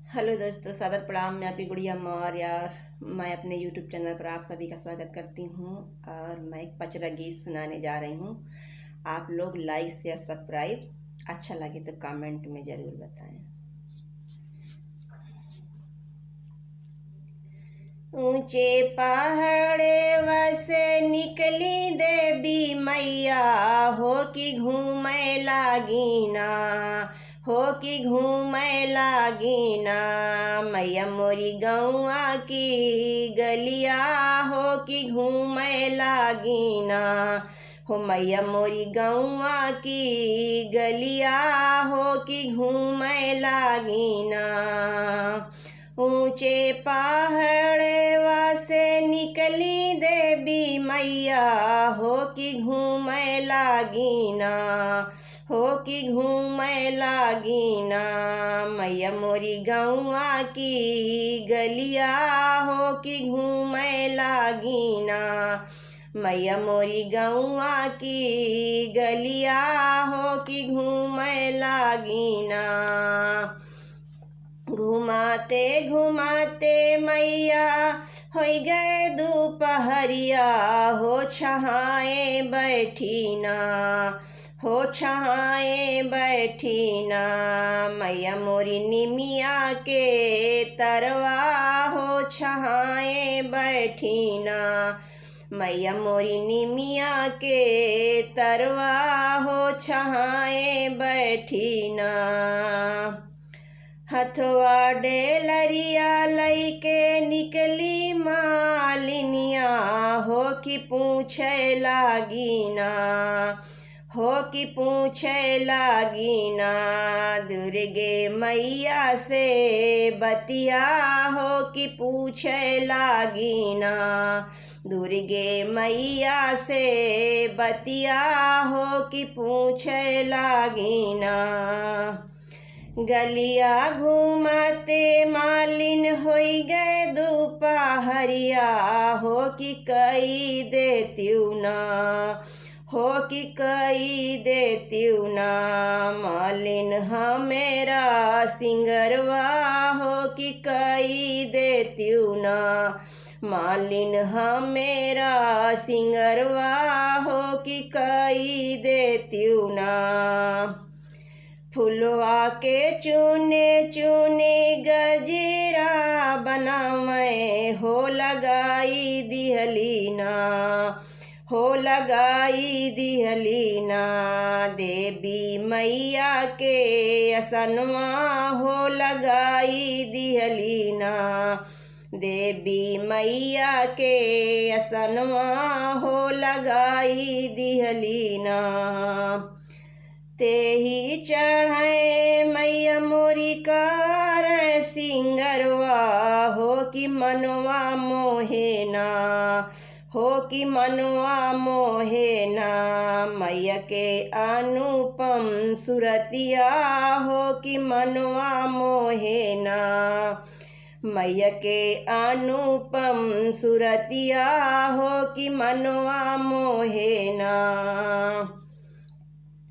Hello दोस्तों, सादर प्रणाम। मैं आपकी गुड़िया मौर्य यार। मैं अपने यूट्यूब चैनल पर आप सभी का स्वागत करती हूँ और मैं एक पचरा गीत सुनाने जा रही हूँ। आप लोग लाइक शेयर सब्सक्राइब, अच्छा लगे तो कमेंट में ज़रूर बताएं। ऊंचे पहाड़े वसे निकली देवी मैया, हो कि घूमे लागिना, हो कि घूमे लागिना। मैया मोरी गौआ की गलिया, हो कि घूमे लागिना। हो मैया मोरी गौआ की गलिया, हो कि घूमे लागिना। ऊंचे पहाड़वा से निकली देवी मैया, हो कि घूमे लागिना, हो कि घूमे लागिना। मैया मोरी गौआ की गलिया, हो कि घूमे लागिना। मैया मोरी गौआ की गलिया, हो कि घूमे लागिना। घुमाते घुमाते मैया हो गए दोपहरिया, हो छहाए बैठीना, हो छहाए बैठीना। मैया मोरी निमिया के तरवा, हो छहाए बैठीना। मैया मोरी निमिया के तरवा, हो छहाए बैठीना। हथवा डेलरिया लैके निकली मालिनिया, हो कि पूछे लागिना, हो कि पूछे लागिना। दुर्गे मैया से बतिया, हो कि पूछे लागिना। दुर्गे मैया से बतिया, हो कि पूछे लागिना। गलिया घूमते मालिन होई गए दोपहरिया, हो कि कई देतीऊ ना, हो कि कई देतीऊ ना। मालिन हमेरा सिंगरवा, हो कि कई देतीऊ ना। मालिन हमेरा सिंगरवा, हो कि कई देतीऊ ना। फुलवा के चूने चूने गजरा बनावे, हो लगाई दिहलीना, हो लगाई दिहलीना। देवी मैया के असनवा, हो लगाई दिहलीना। देवी मैया के असनवा, हो लगाई दिहलीना। ते ही चढ़े मैया मोरी कार सिंगरवा, हो कि मनवा मोहेना, हो कि मनवा मोहेना। मैया के अनुपम सुरतिया, हो कि मनवा मोहेना। मैया के अनुपम सुरतिया, हो कि मनवा मोहेना।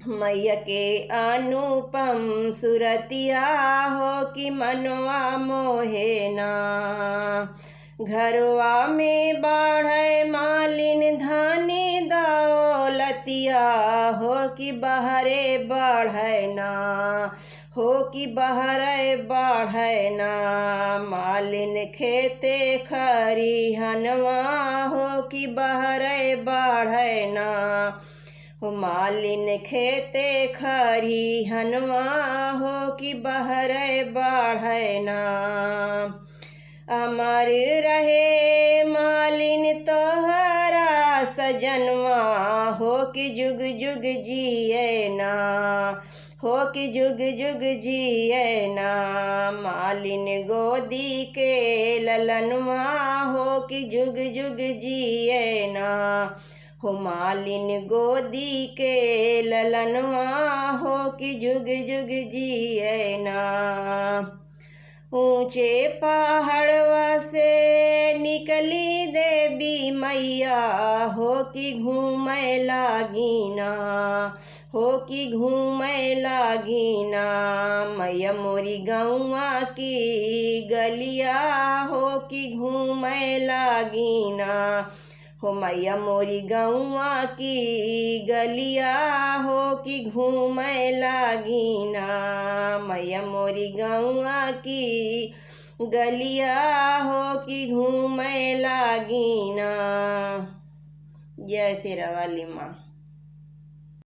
मैया के अनुपम सुरतिया, हो कि मनवा मोहेना। घरवा में बाढ़े मालिन धानी दौलतिया, हो कि बहरे बढ़े ना, हो कि बहरे बढ़े ना। मालिन खेते खरिहनवा, हो कि बहरे बढ़े ना। मालिन खेते खरिहनवा, हो कि बहरे बढ़े ना। अमर रहे मालिन तोहरा सजनवा, हो कि जुग जुग जिए ना, हो कि जुग जुग जिए ना। मालिन गोदी के ललनवा, हो कि जुग जुग जिए ना। हो मालिन गोदी के ललनवा, हो कि जुग जुग जिए ना। ऊंचे पहाड़वा से निकली देवी मैया, हो कि घूमे लागिना, हो कि घूमे लागी ना मैया मोरी गौआ की गलिया हो कि घूमे लागी ना हो मैया मोरी गौआ की गलिया हो कि घूमे लागी ना मैया मोरी गौआ की गलिया हो कि घूमे लागी ना। जय शेरा वाली माँ।